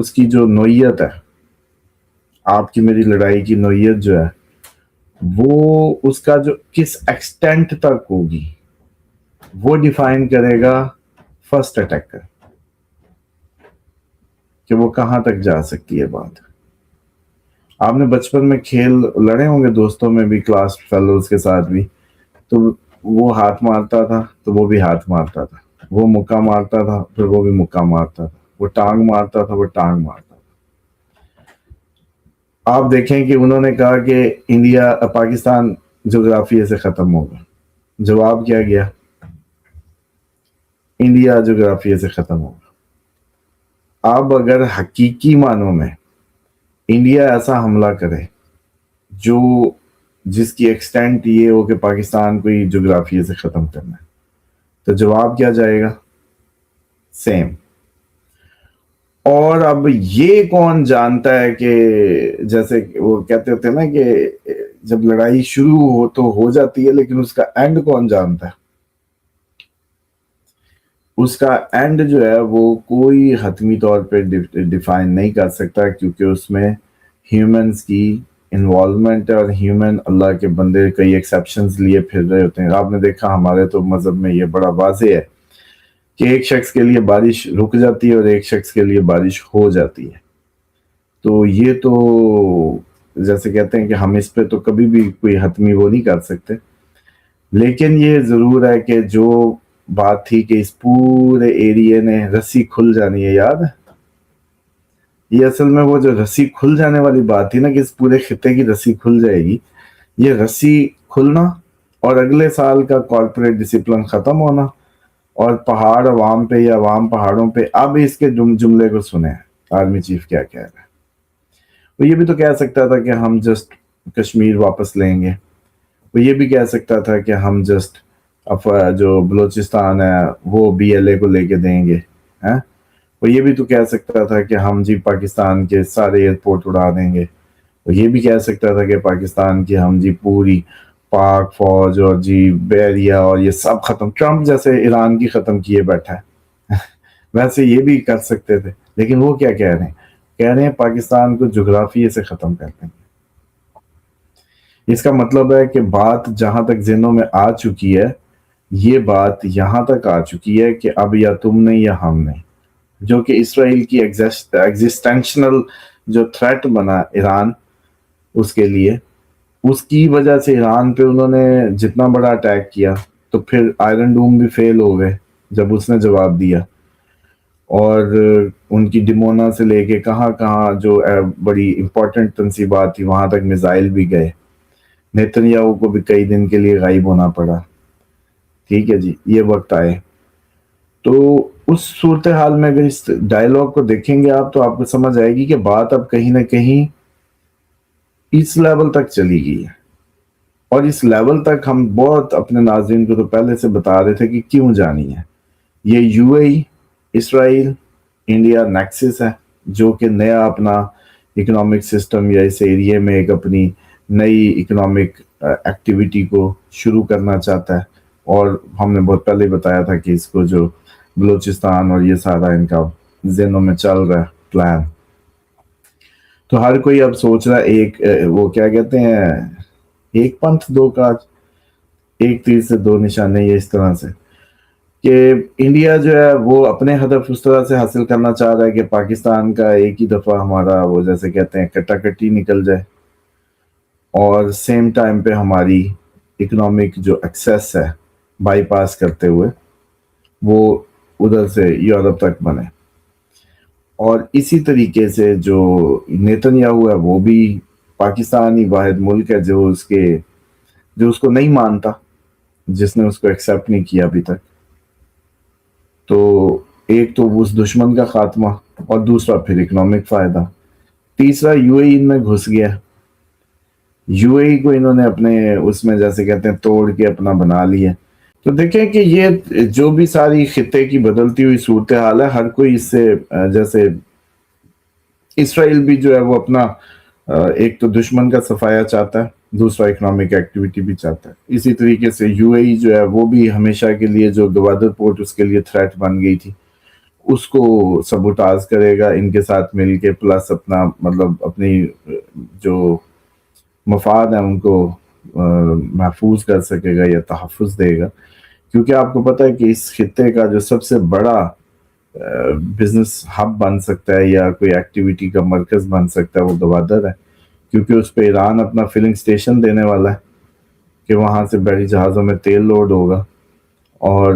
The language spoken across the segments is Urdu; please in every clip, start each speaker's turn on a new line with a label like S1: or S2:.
S1: اس کی جو نوعیت ہے، آپ کی میری لڑائی کی نوعیت جو ہے، وہ اس کا جو کس ایکسٹینٹ تک ہوگی وہ ڈیفائن کرے گا فرسٹ اٹیکر، کہ وہ کہاں تک جا سکتی ہے بات۔ آپ نے بچپن میں کھیل لڑے ہوں گے دوستوں میں بھی، کلاس فیلوز کے ساتھ بھی، تو وہ ہاتھ مارتا تھا تو وہ بھی ہاتھ مارتا تھا، وہ مکہ مارتا تھا پھر وہ بھی مکہ مارتا تھا، وہ ٹانگ مارتا تھا وہ ٹانگ مارتا تھا۔ آپ دیکھیں کہ انہوں نے کہا کہ پاکستان جغرافیے سے ختم ہوگا، جواب کیا گیا؟ انڈیا جغرافیے سے ختم ہوگا۔ اب اگر حقیقی معنوں میں انڈیا ایسا حملہ کرے جس کی ایکسٹینٹ یہ ہو کہ پاکستان کو ہی جغرافیے سے ختم کرنا ہے، تو جواب کیا جائے گا؟ سیم۔ اور اب یہ کون جانتا ہے کہ جیسے وہ کہتے ہوتے ہیں نا کہ جب لڑائی شروع ہو تو ہو جاتی ہے، لیکن اس کا اینڈ کون جانتا ہے؟ اس کا اینڈ جو ہے وہ کوئی حتمی طور پہ ڈیفائن نہیں کر سکتا، کیونکہ اس میں ہیومنز کی انوالومنٹ ہے، اور ہیومن اللہ کے بندے کئی ایکسیپشنز لیے پھر رہے ہوتے ہیں۔ آپ نے دیکھا ہمارے تو مذہب میں یہ بڑا واضح ہے کہ ایک شخص کے لیے بارش رک جاتی ہے اور ایک شخص کے لیے بارش ہو جاتی ہے۔ تو یہ تو جیسے کہتے ہیں کہ ہم اس پہ تو کبھی بھی کوئی حتمی وہ نہیں کر سکتے، لیکن یہ ضرور ہے کہ جو بات تھی کہ اس پورے ایریے نے رسی کھل جانی ہے، یاد ہے؟ یہ اصل میں وہ جو رسی کھل جانے والی بات تھی نا، کہ اس پورے خطے کی رسی کھل جائے گی، یہ رسی کھلنا اور اگلے سال کا کارپوریٹ ڈسپلن ختم ہونا، اور پہاڑ عوام پہ یا عوام پہاڑوں پہ۔ اب اس کے جملے کو سنیں، آرمی چیف کیا کہہ رہا ہے۔ وہ یہ بھی تو کہہ سکتا تھا کہ ہم جسٹ کشمیر واپس لیں گے، وہ یہ بھی کہہ سکتا تھا کہ ہم جسٹ جو بلوچستان ہے وہ BLA کو لے کے دیں گے، وہ یہ بھی تو کہہ سکتا تھا کہ ہم جی پاکستان کے سارے ایئرپورٹ اڑا دیں گے، وہ یہ بھی کہہ سکتا تھا کہ پاکستان کی ہم جی پوری پاک فوج اور جی بیریا اور یہ سب ختم، ٹرمپ جیسے ایران کی ختم کیے بیٹھا ہے ویسے یہ بھی کر سکتے تھے، لیکن وہ کیا کہہ رہے ہیں پاکستان کو جغرافیے سے ختم کر دیں گے۔ اس کا مطلب ہے کہ بات جہاں تک ذہنوں میں آ چکی ہے، یہ بات یہاں تک آ چکی ہے کہ اب یا تم نے یا ہم نے، جو کہ اسرائیل کی ایگزسٹینشنل جو تھریٹ بنا ایران اس کے لیے، اس کی وجہ سے ایران پہ انہوں نے جتنا بڑا اٹیک کیا، تو پھر آئرن ڈوم بھی فیل ہو گئے جب اس نے جواب دیا، اور ان کی ڈمونا سے لے کے کہاں کہاں جو بڑی امپورٹنٹ تنصیبات تھی وہاں تک میزائل بھی گئے، نیتنیاہو کو بھی کئی دن کے لیے غائب ہونا پڑا۔ ٹھیک ہے جی، یہ وقت آئے تو اس صورتحال میں اگر اس ڈائیلاگ کو دیکھیں گے آپ، تو آپ کو سمجھ آئے گی کہ بات اب کہیں نہ کہیں اس لیول تک چلی گئی ہے، اور اس لیول تک ہم بہت اپنے ناظرین کو تو پہلے سے بتا رہے تھے کہ کیوں جانی ہے۔ یہ UAE اسرائیل انڈیا نیکسس ہے، جو کہ نیا اپنا اکنامک سسٹم یا اس ایریے میں ایک اپنی نئی اکنامک ایکٹیویٹی کو شروع کرنا چاہتا ہے، اور ہم نے بہت پہلے بتایا تھا کہ اس کو جو بلوچستان اور یہ سارا ان کا ذہنوں میں چل رہا ہے پلان، تو ہر کوئی اب سوچ رہا ہے ایک وہ کیا کہتے ہیں، ایک پنتھ دو کاج، ایک تیر سے دو نشانے، یہ اس طرح سے کہ انڈیا جو ہے وہ اپنے ہدف اس طرح سے حاصل کرنا چاہ رہا ہے کہ پاکستان کا ایک ہی دفعہ ہمارا وہ جیسے کہتے ہیں کٹا کٹی نکل جائے، اور سیم ٹائم پہ ہماری اکنامک جو ایکسیس ہے بائی پاس کرتے ہوئے وہ ادھر سے یورپ تک بنے۔ اور اسی طریقے سے جو نیتنیاہو ہے وہ بھی پاکستان ہی واحد ملک ہے جو اس کو نہیں مانتا، جس نے اس کو ایکسیپٹ نہیں کیا ابھی تک۔ تو ایک تو اس دشمن کا خاتمہ، اور دوسرا پھر اکنامک فائدہ، تیسرا UAE ان میں گھس گیا۔ UAE کو انہوں نے اپنے اس میں جیسے کہتے ہیں توڑ کے اپنا بنا لیا۔ تو دیکھیں کہ یہ جو بھی ساری خطے کی بدلتی ہوئی صورتحال ہے، ہر کوئی اس سے جیسے اسرائیل بھی جو ہے وہ اپنا ایک تو دشمن کا صفایا چاہتا ہے، دوسرا اکنامک ایکٹیویٹی بھی چاہتا ہے۔ اسی طریقے سے UAE جو ہے وہ بھی ہمیشہ کے لیے جو گوادر پورٹ اس کے لیے تھریٹ بن گئی تھی، اس کو سبوٹاج کرے گا ان کے ساتھ مل کے، پلس اپنا مطلب اپنی جو مفاد ہیں ان کو محفوظ کر سکے گا یا تحفظ دے گا. کیونکہ آپ کو پتہ ہے کہ اس خطے کا جو سب سے بڑا بزنس ہب بن سکتا ہے یا کوئی ایکٹیویٹی کا مرکز بن سکتا ہے وہ گوادر ہے، کیونکہ اس پہ ایران اپنا فلنگ سٹیشن دینے والا ہے کہ وہاں سے بڑی جہازوں میں تیل لوڈ ہوگا، اور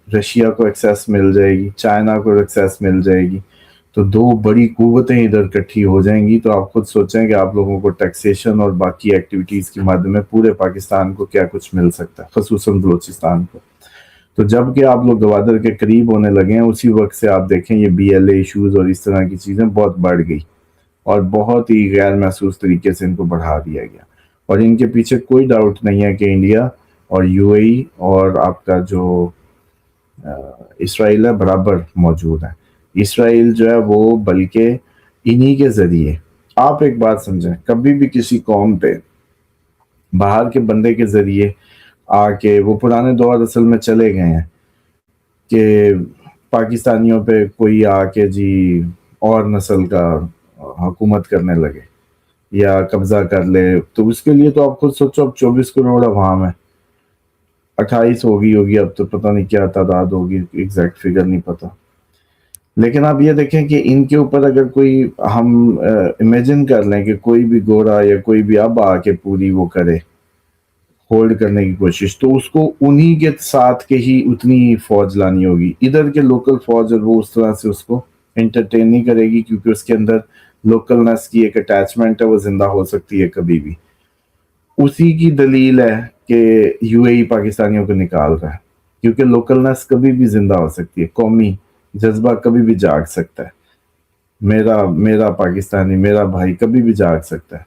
S1: رشیا کو ایکسیس مل جائے گی، چائنا کو ایکسیس مل جائے گی. تو دو بڑی قوتیں ادھر اکٹھی ہو جائیں گی. تو آپ خود سوچیں کہ آپ لوگوں کو ٹیکسیشن اور باقی ایکٹیویٹیز کے مادے میں پورے پاکستان کو کیا کچھ مل سکتا ہے، خصوصاً بلوچستان کو. تو جب کہ آپ لوگ گوادر کے قریب ہونے لگے ہیں، اسی وقت سے آپ دیکھیں یہ بی ایل اے ایشوز اور اس طرح کی چیزیں بہت بڑھ گئی اور بہت ہی غیر محسوس طریقے سے ان کو بڑھا دیا گیا. اور ان کے پیچھے کوئی ڈاؤٹ نہیں ہے کہ انڈیا اور یو اے ای اور آپ کا جو اسرائیل ہے برابر موجود ہے. اسرائیل جو ہے وہ بلکہ انہی کے ذریعے، آپ ایک بات سمجھیں، کبھی بھی کسی قوم پہ باہر کے بندے کے ذریعے آ کے، وہ پرانے دور اصل میں چلے گئے ہیں کہ پاکستانیوں پہ کوئی آ کے جی اور نسل کا حکومت کرنے لگے یا قبضہ کر لے. تو اس کے لیے تو آپ خود سوچو، اب 24 کروڑ عوام ہے، 28 ہوگی اب تو پتہ نہیں کیا تعداد ہوگی، ایگزیکٹ فگر نہیں پتہ. لیکن آپ یہ دیکھیں کہ ان کے اوپر اگر کوئی ہم امیجن کر لیں کہ کوئی بھی گورا یا کوئی بھی اب آ کے پوری وہ کرے ہولڈ کرنے کی کوشش، تو اس کو انہی کے ساتھ کے ہی اتنی فوج لانی ہوگی. ادھر کے لوکل فوج اور وہ اس طرح سے اس کو انٹرٹین نہیں کرے گی، کیونکہ اس کے اندر لوکلنس کی ایک اٹیچمنٹ ہے، وہ زندہ ہو سکتی ہے کبھی بھی. اسی کی دلیل ہے کہ یو اے ای پاکستانیوں کو نکال رہا ہے، کیونکہ لوکلنس کبھی بھی زندہ ہو سکتی ہے، قومی جذبہ کبھی بھی جاگ سکتا ہے. میرا پاکستانی، میرا بھائی کبھی بھی جاگ سکتا ہے.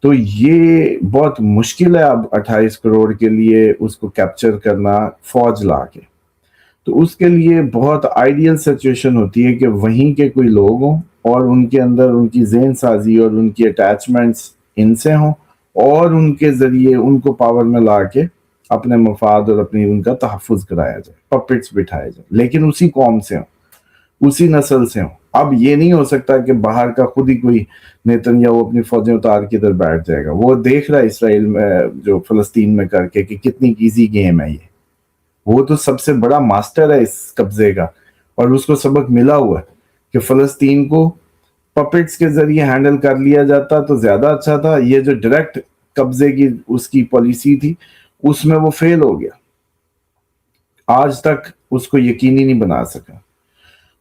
S1: تو یہ بہت مشکل ہے اب 28 کروڑ کے لیے اس کو کیپچر کرنا فوج لا کے. تو اس کے لیے بہت آئیڈیل سچویشن ہوتی ہے کہ وہیں کے کوئی لوگ ہوں اور ان کے اندر ان کی ذہن سازی اور ان کی اٹیچمنٹس ان سے ہوں، اور ان کے ذریعے ان کو پاور میں لا کے اپنے مفاد اور اپنی ان کا تحفظ کرایا جائے، پپٹس بٹھائے جائیں، لیکن اسی قوم سے ہوں، اسی نسل سے ہوں. اب یہ نہیں ہو سکتا کہ باہر کا خود ہی کوئی نیتن یا وہ اپنی فوجیں اتار کے ادھر بیٹھ جائے گا. وہ دیکھ رہا ہے اسرائیل میں جو فلسطین میں کر کے کہ کتنی ایزی گیم ہے یہ. وہ تو سب سے بڑا ماسٹر ہے اس قبضے کا، اور اس کو سبق ملا ہوا ہے کہ فلسطین کو پپٹس کے ذریعے ہینڈل کر لیا جاتا تو زیادہ اچھا تھا. یہ جو ڈائریکٹ قبضے کی اس کی پالیسی تھی اس میں وہ فیل ہو گیا، آج تک اس کو یقینی نہیں بنا سکا.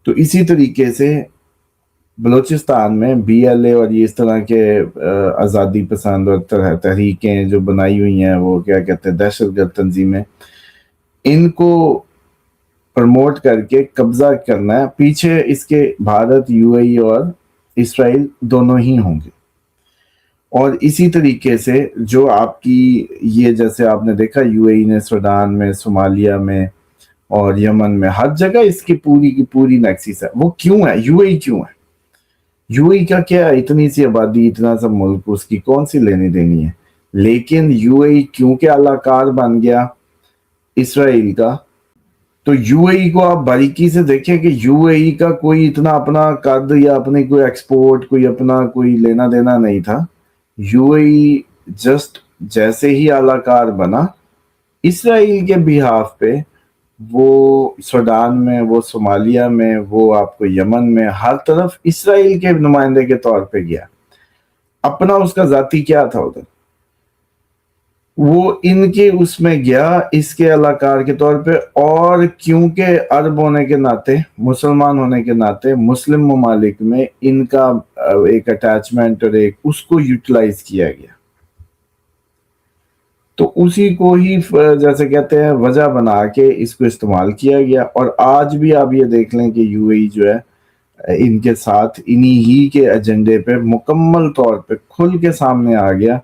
S1: تو اسی طریقے سے بلوچستان میں بی ایل اے اور یہ اس طرح کے آزادی پسند اور تحریکیں جو بنائی ہوئی ہیں، وہ کیا کہتے ہیں دہشت گرد تنظیمیں، ان کو پروموٹ کر کے قبضہ کرنا ہے. پیچھے اس کے بھارت، یو اے ای اور اسرائیل دونوں ہی ہوں گے. اور اسی طریقے سے جو آپ کی یہ جیسے آپ نے دیکھا یو اے ای نے سوڈان میں، صومالیہ میں اور یمن میں ہر جگہ اس کی پوری نیکسس ہے. وہ کیوں ہے؟ یو اے ای کیوں ہے؟ یو اے ای کا کیا ہے؟ اتنی سی آبادی، اتنا سا ملک، اس کی کون سی لینی دینی ہے؟ لیکن یو اے ای کیونکہ اعلی کار بن گیا اسرائیل کا، تو یو اے ای کو آپ باریکی سے دیکھیں کہ یو اے ای کا کوئی اتنا اپنا قد یا اپنی کوئی ایکسپورٹ، کوئی اپنا کوئی لینا دینا نہیں تھا. یو اے ای جسٹ جیسے ہی اعلی کار بنا اسرائیل کے بہاف پہ، وہ سوڈان میں، وہ صومالیہ میں، وہ آپ کو یمن میں، ہر طرف اسرائیل کے نمائندے کے طور پہ گیا. اپنا اس کا ذاتی کیا تھا ادھر؟ وہ ان کے اس میں گیا اس کے اعلی کار کے طور پہ. اور کیونکہ عرب ہونے کے ناطے، مسلمان ہونے کے ناطے مسلم ممالک میں ان کا ایک اٹیچمنٹ اور ایک اس کو یوٹیلائز کیا گیا. تو اسی کو ہی جیسے کہتے ہیں وجہ بنا کے اس کو استعمال کیا گیا. اور آج بھی آپ یہ دیکھ لیں کہ یو اے ای جو ہے ان کے ساتھ انہی ہی کے ایجنڈے پہ مکمل طور پہ کھل کے سامنے آ گیا.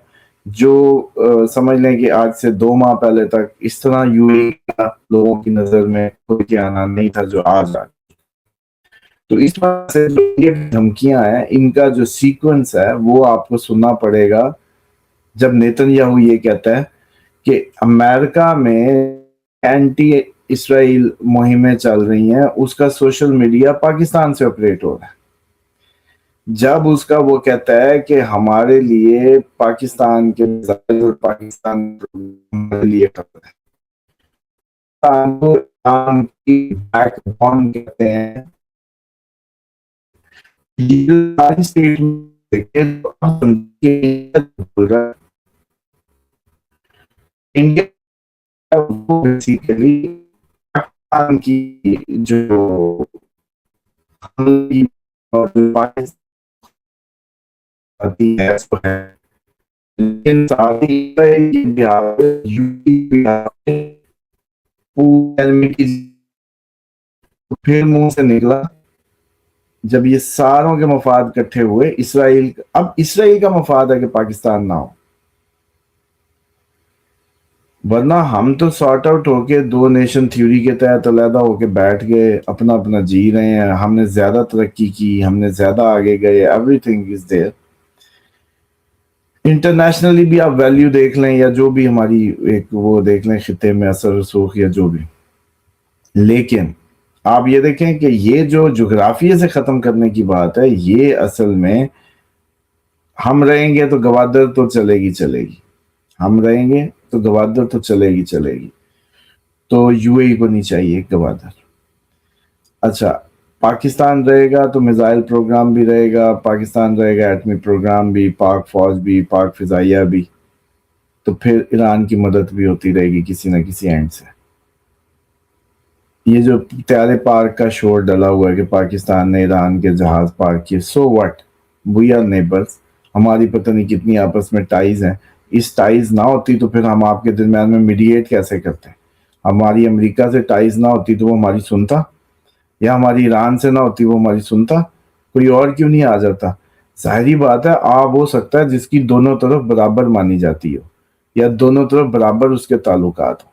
S1: جو سمجھ لیں کہ آج سے 2 ماہ پہلے تک اس طرح یو اے ای کا لوگوں کی نظر میں کھل کے آنا نہیں تھا جو آج آ. تو اس وجہ سے جو یہ دھمکیاں ہیں، ان کا جو سیکوینس ہے وہ آپ کو سننا پڑے گا. جب نیتن یاہو یہ کہتا ہے کہ امریکہ میں اینٹی اسرائیل مہمیں چل رہی ہیں اس کا سوشل میڈیا پاکستان سے آپریٹ ہو رہا ہے. جب اس کا وہ کہتا ہے کہ ہمارے لیے پاکستان کے میزائل اور پاکستان ہمارے لیے خطرہ ہے، پاکستان کو اسلام کی بیک بون کہتے ہیں. یہ ساری اسٹیٹمنٹ دیکھیں تو آپ سمجھیں کہ انڈیا وہ بیسیکلی پاکستان کی جو اور پاکستان ہے اس کو ہے، لیکن ساتھ ہی بہار یوپی پھر منہ سے نکلا جب یہ ساروں کے مفاد اکٹھے ہوئے اسرائیل. اب اسرائیل کا مفاد ہے کہ پاکستان نہ ہو، ورنہ ہم تو سارٹ آؤٹ ہو کے دو نیشن تھیوری کے تحت علیحدہ ہو کے بیٹھ گئے، اپنا اپنا جی رہے ہیں. ہم نے زیادہ ترقی کی، ہم نے زیادہ آگے گئے، every thing is there. Internationally بھی آپ ویلیو دیکھ لیں یا جو بھی ہماری ایک وہ دیکھ لیں خطے میں اثر رسوخ یا جو بھی، لیکن آپ یہ دیکھیں کہ یہ جو جغرافیے سے ختم کرنے کی بات ہے یہ اصل میں ہم رہیں گے تو گوادر تو چلے گی، ہم رہیں گے تو گوادر تو چلے گی. تو یو اے ای کو نہیں چاہیے گوادر. اچھا پاکستان رہے گا تو میزائل پروگرام بھی رہے گا، پاکستان رہے گا ایٹمی پروگرام بھی، پاک فوج بھی، پاک فضائیہ بھی، تو پھر ایران کی مدد بھی ہوتی رہے گی کسی نہ کسی اینڈ سے. یہ جو طیارے پارک کا شور ڈلا ہوا ہے کہ پاکستان نے ایران کے جہاز پارک کیے، so what, we are neighbours, ہماری پتہ نہیں کتنی آپس میں ٹائز ہیں. اس ٹائز نہ ہوتی تو پھر ہم آپ کے درمیان میں میڈیٹ کیسے کرتے ہیں؟ ہماری امریکہ سے ٹائز نہ ہوتی تو وہ ہماری سنتا، یا ہماری ایران سے نہ ہوتی وہ ہماری سنتا، کوئی اور کیوں نہیں آ جاتا؟ ظاہری بات ہے آپ ہو سکتا ہے جس کی دونوں طرف برابر مانی جاتی ہو یا دونوں طرف برابر اس کے تعلقات ہو.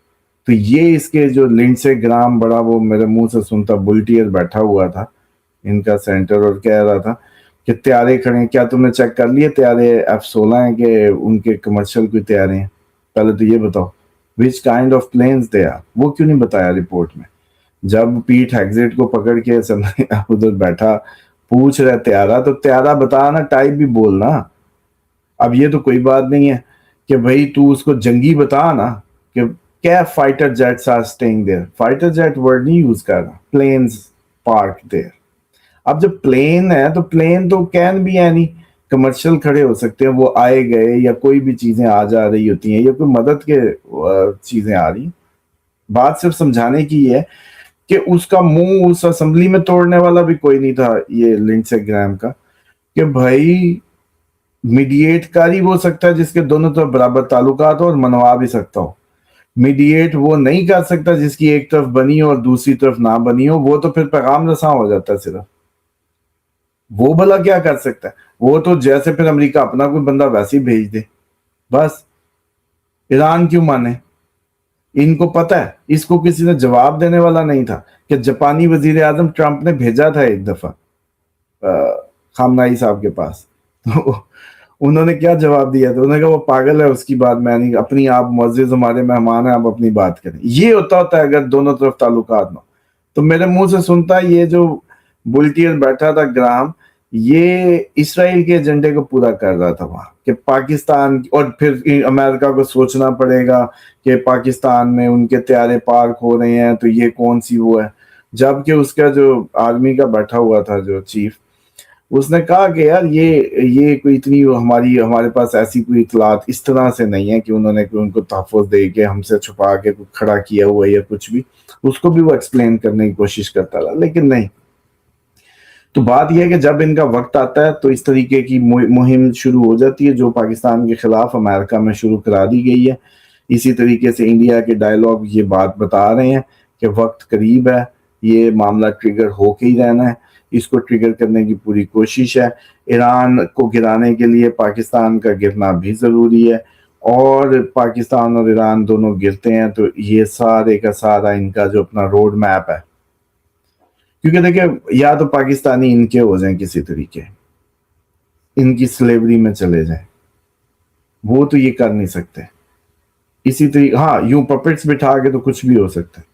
S1: تو یہ اس کے جو لنڈسے گرام بڑا وہ میرے منہ سے سنتا بلٹیئر بیٹھا ہوا تھا ان کا سینٹر اور کہہ رہا تھا کہ طیارے کھڑے ہیں، کیا تم نے چیک کر لیے طیارے F-16 ہیں کہ ان کے کمرشل کوئی طیارے ہیں؟ پہلے تو یہ بتاؤ which kind of planes they are. وہ کیوں نہیں بتایا رپورٹ میں؟ جب پیٹ ہیگزٹ کو پکڑ کے ادھر بیٹھا پوچھ رہے طیارہ تو طیارہ بتانا، ٹائپ بھی بولنا. اب یہ تو کوئی بات نہیں ہے کہ بھائی تو اس کو جنگی بتا نا کہ کیا fighter jets are staying there. Fighter jet word نہیں یوز کرنا، پلینز پارک دیر. اب جب پلین ہے تو پلین تو کین بھی ہے نہیں، کمرشل کھڑے ہو سکتے ہیں، وہ آئے گئے یا کوئی بھی چیزیں آ جا رہی ہوتی ہیں یا کوئی مدد کے چیزیں آ رہی ہیں. بات صرف سمجھانے کی ہے کہ اس کا منہ اس اسمبلی میں توڑنے والا بھی کوئی نہیں تھا یہ لنڈسے گرام کا، کہ بھائی میڈیٹ کاری وہ سکتا ہے جس کے دونوں طرف برابر تعلقات ہو اور منوا بھی سکتا ہو. میڈیٹ وہ نہیں کر سکتا جس کی ایک طرف بنی ہو اور دوسری طرف نہ بنی ہو، وہ تو پھر پیغام رساں ہو جاتا ہے صرف. وہ بھلا کیا کر سکتا ہے؟ وہ تو جیسے پھر امریکہ اپنا کوئی بندہ ویسے ہی بھیج دے بس. ایران کیوں مانے؟ ان کو پتہ ہے اس کو کسی نے جواب دینے والا نہیں تھا کہ جاپانی وزیر اعظم ٹرمپ نے بھیجا تھا ایک دفعہ خامنائی صاحب کے پاس، تو انہوں نے کیا جواب دیا تھا؟ انہوں نے کہا وہ پاگل ہے، اس کی بات میں نہیں، اپنی آپ معزز ہمارے مہمان ہیں، آپ اپنی بات کریں. یہ ہوتا ہے اگر دونوں طرف تعلقات نہ. تو میرے منہ سے سنتا یہ جو بلٹیئر بیٹھا تھا گرام، یہ اسرائیل کے ایجنڈے کو پورا کر رہا تھا وہاں کہ پاکستان، اور پھر امریکہ کو سوچنا پڑے گا کہ پاکستان میں ان کے طیارے پارک ہو رہے ہیں تو یہ کون سی وہ ہے. جبکہ اس کا جو آرمی کا بیٹھا ہوا تھا جو چیف، اس نے کہا کہ یار یہ کوئی اتنی ہمارے پاس ایسی کوئی اطلاعات اس طرح سے نہیں ہے کہ انہوں نے ان کو تحفظ دے کے ہم سے چھپا کے کھڑا کیا ہوا یا کچھ بھی. اس کو بھی وہ ایکسپلین کرنے کی کوشش کرتا رہا لیکن نہیں. تو بات یہ ہے کہ جب ان کا وقت آتا ہے تو اس طریقے کی مہم شروع ہو جاتی ہے جو پاکستان کے خلاف امریکہ میں شروع کرا دی گئی ہے. اسی طریقے سے انڈیا کے ڈائیلاگ یہ بات بتا رہے ہیں کہ وقت قریب ہے، یہ معاملہ ٹریگر ہو کے ہی رہنا ہے، اس کو ٹریگر کرنے کی پوری کوشش ہے. ایران کو گرانے کے لیے پاکستان کا گرنا بھی ضروری ہے، اور پاکستان اور ایران دونوں گرتے ہیں تو یہ سارے کا سارا ان کا جو اپنا روڈ میپ ہے، کیونکہ دیکھیں یا تو پاکستانی ان کے ہو جائیں کسی طریقے، ان کی سلیوری میں چلے جائیں، وہ تو یہ کر نہیں سکتے. اسی طریقے ہاں یوں پپٹس بٹھا کے تو کچھ بھی ہو سکتا ہے.